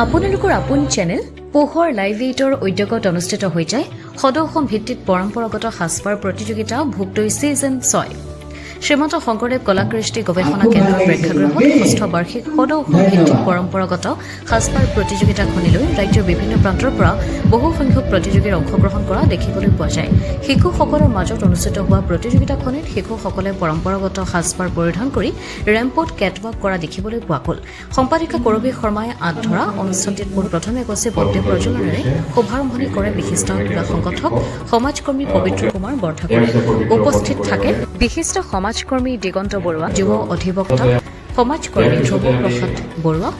আপোনালোকৰ আপোন চেনেল পোহৰ লাইভ এইটৰ উদ্যোগত অনুষ্ঠিত হৈ যায় সদৌ অসম ভিত্তিত পৰম্পৰাগত সাজপাৰ প্ৰতিযোগিতা ভোগদৈ ছিজন 6 শ্ৰীমন্ত শংকৰদেৱ কলাকৃষ্টি গৱেষণা কেন্দ্ৰৰ প্ৰেক্ষাগৃহত ষষ্ঠ বাৰ্ষিক সদৌ অসম ভিত্তিক পৰম্পৰাগত সাজপাৰ প্ৰতিযোগিতাখনিলৈ ৰাজ্যৰ বিভিন্ন প্ৰান্তৰ পৰা বহু সংখ্যক প্ৰতিযোগীৰ অংশগ্ৰহণ কৰা দেখিবলৈ পোৱা যায় শিশুসকলৰ মাজত অনুষ্ঠিত হোৱা প্ৰতিযোগিতাখনিত শিশুসকলে পৰম্পৰাগত সাজপাৰ পৰিধান কৰি ৰেম্পত কেটৱাক কৰা দেখিবলৈ পোৱা গ'ল সম্পাদিকা কৰবী শৰ্মাই আধৰা অনুষ্ঠানটিত পোনপ্ৰথমে গছে বন্দে প্ৰজ্বলনেৰে শুভাৰম্ভণি কৰে বিশিষ্ট ক্ৰীড়া সংগঠক সমাজকৰ্মী পবিত্ৰ কুমাৰ বৰঠাকুৰে উপস্থিত থাকে বিশিষ্ট সমাজকৰ্মী দিগন্ত বৰুৱা যুৱ অধিবক্তা সমাজকৰ্মী ধ্ৰুৱ প্ৰসাদ বৰুৱা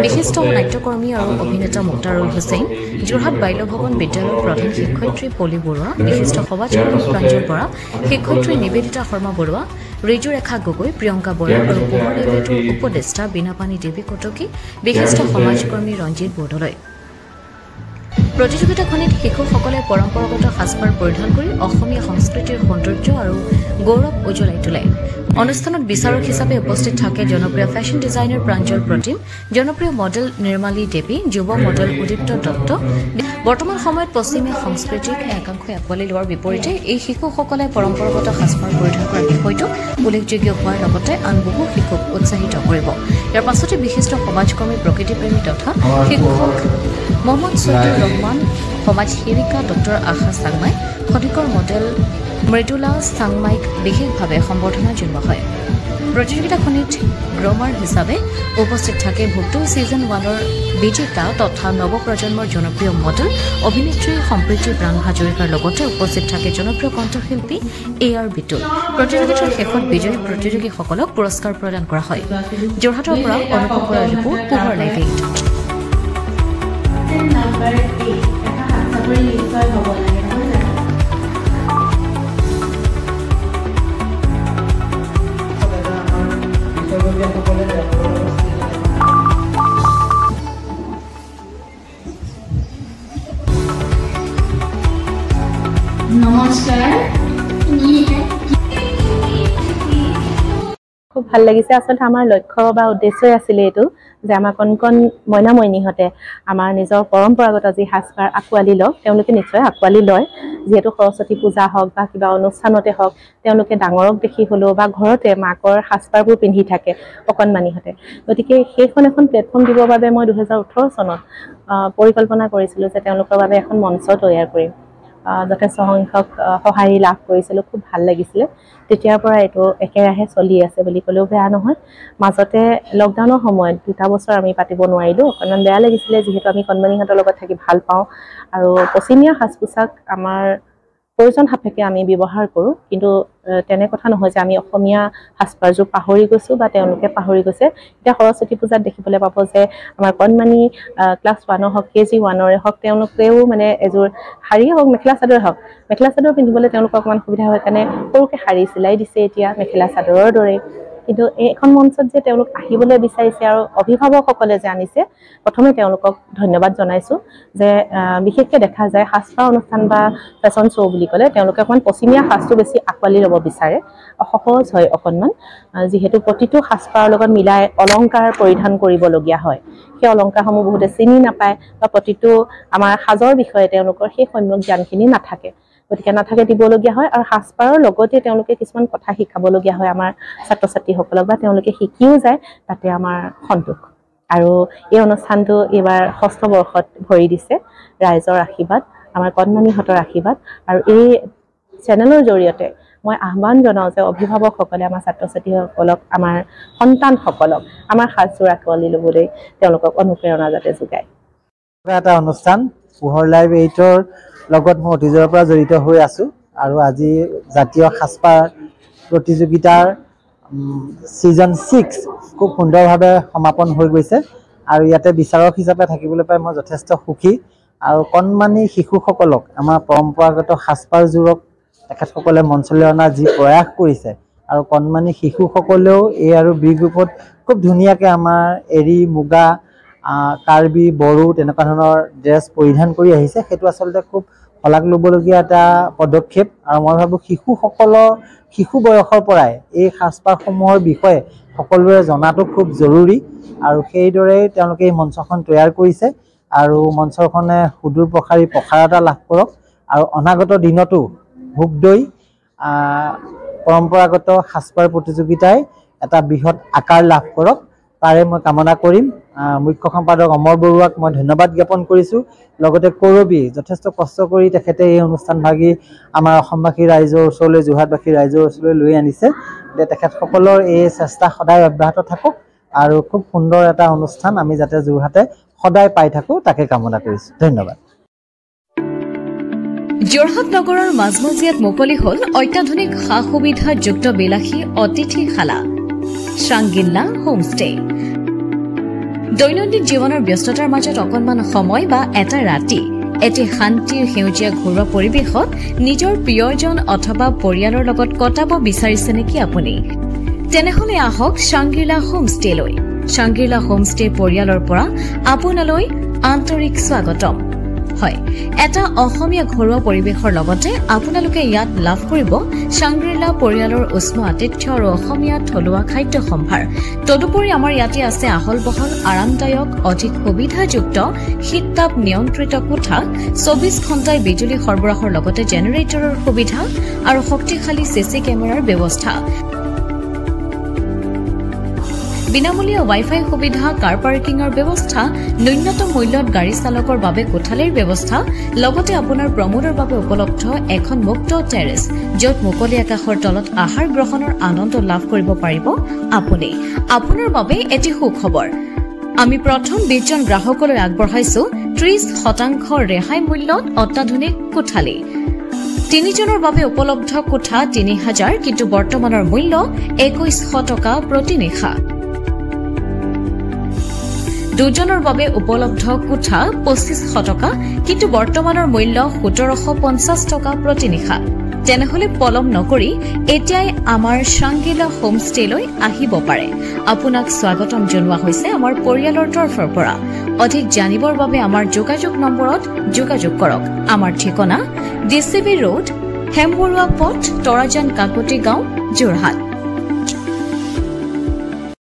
বিশিষ্ট নাট্যকৰ্মী আৰু অভিনেতা মুক্তাৰুল হুছেইন যোৰহাট বাল্য ভৱন বিদ্যালয়ৰ প্ৰধান শিক্ষয়িত্ৰী পলি বৰুৱা বিশিষ্ট সমাজকৰ্মী প্ৰাঞ্জল বৰা শিক্ষয়িত্ৰী নিবেদিতা শৰ্মা বৰুৱা ঋজুৰেখা গগৈ প্ৰিয়ংকা বৰা আৰু পোহৰ লাইব্ৰেৰীৰ উপদেষ্টা বীণাপানী দেৱী কটকী বিশিষ্ট সমাজকৰ্মী ৰঞ্জিত বৰদলৈ প্ৰতিযোগিতাখনিত শিশুসকলে পৰম্পৰাগত সাজপাৰ পৰিধান কৰি অসমীয়া সংস্কৃতিৰ সৌন্দৰ্য আৰু গৌৰৱ উজ্বলাই তোলে অনুষ্ঠানত বিচাৰক হিচাপে উপস্থিত থাকে জনপ্ৰিয় ফেশ্বন ডিজাইনাৰ প্ৰাঞ্জল প্ৰতিম জনপ্ৰিয় মডেল নিৰ্মালী দেৱী যুৱ মডেল উদিপ্ত দত্ত বৰ্তমান সময়ত পশ্চিমীয়া সংস্কৃতিক একাংশই আঁকোৱালি লোৱাৰ বিপৰীতে এই শিশুসকলে পৰম্পৰাগত সাজপাৰ পৰিধান কৰাৰ বিষয়টো উল্লেখযোগ্য হোৱাৰ লগতে আন বহু শিশুক উৎসাহিত কৰিব ইয়াৰ পাছতে বিশিষ্ট সমাজকৰ্মী প্ৰকৃতিপ্ৰেমী তথা শিক্ষক মহম্মদ ছৈয়দুৰ ৰহমান সমাজ সেৱিকা ডক্টৰ আশা চাংমাই খনিকৰ মডেল মৃদুলা চাংমাইক বিশেষভাৱে সম্বৰ্ধনা জনোৱা হয় প্ৰতিযোগিতাখনিত গ্ৰমাৰ হিচাপে উপস্থিত থাকে ভোগদৈ ছিজন 1ৰ বিজেতা তথা নৱপ্ৰজন্মৰ জনপ্ৰিয় মডেল অভিনেত্ৰী সম্প্ৰীতি প্ৰাণ হাজৰিকাৰ লগতে উপস্থিত থাকে জনপ্ৰিয় কণ্ঠশিল্পী AR বিটুল প্ৰতিযোগিতাৰ শেষত বিজয়ী প্ৰতিযোগীসকলক পুৰস্কাৰ প্ৰদান কৰা হয় যোৰহাটৰ পৰা অনুপম বৰাৰ ৰিপৰ্ট পোহৰ লাইভ 8 Number 8 এটা হাতছাপৰি নিশ্চয় হ'ব লাগে নহয় জানো নমস্কাৰ খুব ভাল লাগিছে আসলে আমাৰ লক্ষ্য বা উদ্দেশ্যই আছিল এটো যে আমাৰ কণ মইনা মইনিহতে আমাৰ নিজৰ পৰম্পৰাগত যি সাজপাৰ আঁকোৱালি লওক তেওঁলোকে নিশ্চয় আঁকোৱালি লয় যেহেতু সৰস্বতী পূজা হওক বা কিবা অনুষ্ঠানতে হওক তেওঁলোকে ডাঙৰক দেখি হলো বা ঘৰতে মাকৰ সাজপাৰবোৰ পিন্ধি থাকে অকণমানিহতে গতিকে সেইখন এখন প্লেটফৰ্ম দিবৰ বাবে মই 2018 চনত পৰিকল্পনা কৰিছিলোঁ যে তেওঁলোকৰ বাবে এখন মঞ্চ তৈয়াৰ কৰিম যথেষ্ট সংখ্যক সহায় লাভ কৰিছিলোঁ খুব ভাল লাগিছিলে তেতিয়াৰ পৰা এইটো একেৰাহে চলি আছে বুলি ক'লেও বেয়া নহয় মাজতে লকডাউনৰ সময়ত 2 বছৰ আমি পাতিব নোৱাৰিলোঁ অকণমান বেয়া লাগিছিলে যিহেতু আমি কণমানিহঁতৰ লগত থাকি ভাল পাওঁ আৰু পশ্চিমীয়া সাজ পোছাক আমাৰ প্ৰয়োজন সাপেক্ষে আমি ব্যৱহাৰ কৰোঁ কিন্তু তেনে কথা নহয় যে আমি অসমীয়া সাজপাৰযোৰ পাহৰি গৈছোঁ বা তেওঁলোকে পাহৰি গৈছে এতিয়া সৰস্বতী পূজাত দেখিবলৈ পাব যে আমাৰ কণমানি ক্লাছ 1 হওক KG 1ৰে হওক তেওঁলোকেও মানে এযোৰ শাৰী হওক মেখেলা চাদৰ পিন্ধিবলৈ তেওঁলোকৰ অকণমান সুবিধা হয় কাৰণে সৰুকৈ শাৰী চিলাই দিছে এতিয়া মেখেলা চাদৰৰ দৰে কিন্তু এখন মঞ্চত যে তেওঁলোক আহিবলৈ বিচাৰিছে আৰু অভিভাৱকসকলে যে আনিছে প্ৰথমে তেওঁলোকক ধন্যবাদ জনাইছোঁ যে বিশেষকৈ দেখা যায় সাজপাৰ অনুষ্ঠান বা ফেশ্বন শ্ব' বুলি ক'লে তেওঁলোকে অকণমান পশ্চিমীয়া সাজটো বেছি আঁকোৱালি ল'ব বিচাৰে সহজ হয় অকণমান যিহেতু প্ৰতিটো সাজপাৰৰ লগত মিলাই অলংকাৰ পৰিধান কৰিবলগীয়া হয় সেই অলংকাৰসমূহ বহুতে চিনি নাপায় বা প্ৰতিটো আমাৰ সাজৰ বিষয়ে তেওঁলোকৰ সেই সম্যক জ্ঞানখিনি নাথাকে গতিকে নাথাকে দিবলগীয়া হয় আৰু সাজপাৰৰ লগতে তেওঁলোকে কিছুমান কথা শিকাবলগীয়া হয় আমাৰ ছাত্ৰ ছাত্ৰীসকলক বা তেওঁলোকে শিকিও যায় তাতে আমাৰ সন্তোষ আৰু এই অনুষ্ঠানটো এইবাৰ ষষ্ঠ বৰ্ষত ভৰি দিছে ৰাইজৰ আশীৰ্বাদ আমাৰ কণমানিহঁতৰ আশীৰ্বাদ আৰু এই চেনেলৰ জৰিয়তে মই আহ্বান জনাওঁ যে অভিভাৱকসকলে আমাৰ ছাত্ৰ ছাত্ৰীসকলক আমাৰ সন্তানসকলক আমাৰ সাজযোৰ আঁকোৱালি ল'বলৈ তেওঁলোকক অনুপ্ৰেৰণা যাতে যোগায় এটা অনুষ্ঠান পোহৰ লাইভ 8ৰ লগত মই অতীজৰ পৰা জড়িত হৈ আছোঁ আৰু আজি জাতীয় সাজপাৰ প্ৰতিযোগিতাৰ ছিজন 6 খুব সুন্দৰভাৱে সমাপন হৈ গৈছে আৰু ইয়াতে বিচাৰক হিচাপে থাকিবলৈ পাই মই যথেষ্ট সুখী আৰু কণমানি শিশুসকলক আমাৰ পৰম্পৰাগত সাজপাৰযোৰক তেখেতসকলে মঞ্চলৈ অনা যি প্ৰয়াস কৰিছে আৰু কণমানি শিশুসকলেও এই আৰু বি গ্ৰুপত খুব ধুনীয়াকৈ আমাৰ এৰী মুগা কাৰ্বি বড়ো তেনেকুৱা ধৰণৰ ড্ৰেছ পৰিধান কৰি আহিছে সেইটো আচলতে খুব শলাগ ল'বলগীয়া এটা পদক্ষেপ আৰু মই ভাবোঁ শিশু বয়সৰ পৰাই এই সাজপাৰসমূহৰ বিষয়ে সকলোৱে জনাটো খুব জৰুৰী আৰু সেইদৰে তেওঁলোকে এই মঞ্চখন তৈয়াৰ কৰিছে আৰু মঞ্চখনে সুদূৰ প্ৰসাৰী প্ৰসাৰতা লাভ কৰক আৰু অনাগত দিনতো ভোগদৈ পৰম্পৰাগত সাজপাৰ প্ৰতিযোগিতাই এটা বৃহৎ আকাৰ লাভ কৰক তাৰে মই কামনা কৰিম মুখ্য সম্পাদক অমৰ বৰুৱাক মই ধন্যবাদ জ্ঞাপন কৰিছোঁ লগতে কৰবী যথেষ্ট কষ্ট কৰি তেখেতে এই অনুষ্ঠানভাগী আমাৰ অসমবাসী ৰাইজৰ ওচৰলৈ যোৰহাটবাসী ৰাইজৰ ওচৰলৈ লৈ আনিছে তেখেতসকলৰ এই চেষ্টা সদায় অব্যাহত থাকক আৰু খুব সুন্দৰ এটা অনুষ্ঠান আমি যাতে যোৰহাটে সদায় পাই থাকোঁ তাকে কামনা কৰিছোঁ ধন্যবাদ যোৰহাট নগৰৰ মাজমজিয়াত মুকলি হ'ল অত্যাধুনিক সা সুবিধাযুক্ত বিলাসী অতিথিশালা শ্ৰাংগিল্লা হোমষ্টে দৈনন্দিন জীৱনৰ ব্যস্ততাৰ মাজত অকণমান সময় বা এটা ৰাতি এটি শান্তিৰ সেউজীয়া ঘৰুৱা পৰিৱেশত নিজৰ প্ৰিয়জন অথবা পৰিয়ালৰ লগত কটাব বিচাৰিছে নেকি আপুনি তেনেহলে আহক শ্ৰাংগিল্লা হোমষ্টেলৈ শ্ৰাংগিল্লা হোমষ্টে পৰিয়ালৰ পৰা আপোনালৈ আন্তৰিক স্বাগতম হয় এটা অসমীয়া ঘৰুৱা পৰিৱেশৰ লগতে আপোনালোকে ইয়াত লাভ কৰিব শ্ৰাংগিল্লা পৰিয়ালৰ উষ্ম আতিথ্য আৰু অসমীয়া থলুৱা খাদ্য সম্ভাৰ তদুপৰি আমাৰ ইয়াতে আছে আহল বহল আৰামদায়ক অধিক সুবিধাযুক্ত শীততাপ নিয়ন্ত্ৰিত কোঠা 24 ঘণ্টাই বিজুলী সৰবৰাহৰ লগতে জেনেৰেটৰৰ সুবিধা আৰু শক্তিশালী চিচি কেমেৰাৰ ব্যৱস্থা বিনামূলীয়া ৱাইফাই সুবিধা কাৰ পাৰ্কিংৰ ব্যৱস্থা ন্যূনতম মূল্যত গাড়ী চালকৰ বাবে কোঠালিৰ ব্যৱস্থা লগতে আপোনাৰ প্ৰমোদৰ বাবে উপলব্ধ এখন মুক্ত টেৰেছ য'ত মুকলি আকাশৰ তলত আহাৰ গ্ৰহণৰ আনন্দ লাভ কৰিব পাৰিব আপুনি আপোনাৰ বাবে এটি সুখবৰ আমি প্ৰথম 20 জন গ্ৰাহকলৈ আগবঢ়াইছো 30% ৰেহাই মূল্যত অত্যাধুনিক কোঠালি 3 জনৰ বাবে উপলব্ধ কোঠা 3000 কিন্তু বৰ্তমানৰ মূল্য 2100 টকা প্ৰতি নিশা 2 জনৰ বাবে উপলব্ধ কোঠা 2500 টকা কিন্তু বৰ্তমানৰ মূল্য 1750 টকা প্ৰতি নিশা তেনেহলে পলম নকৰি এতিয়াই আমাৰ শ্ৰাংগিল্লা হোমষ্টেলৈ আহিব পাৰে আপোনাক স্বাগতম জনোৱা হৈছে আমাৰ পৰিয়ালৰ তৰফৰ পৰা অধিক জানিবৰ বাবে আমাৰ যোগাযোগ নম্বৰত যোগাযোগ কৰক আমাৰ ঠিকনা ডিচিবি ৰোড হেমবৰুৱা পথ তৰাজান কাকতি গাঁও যোৰহাট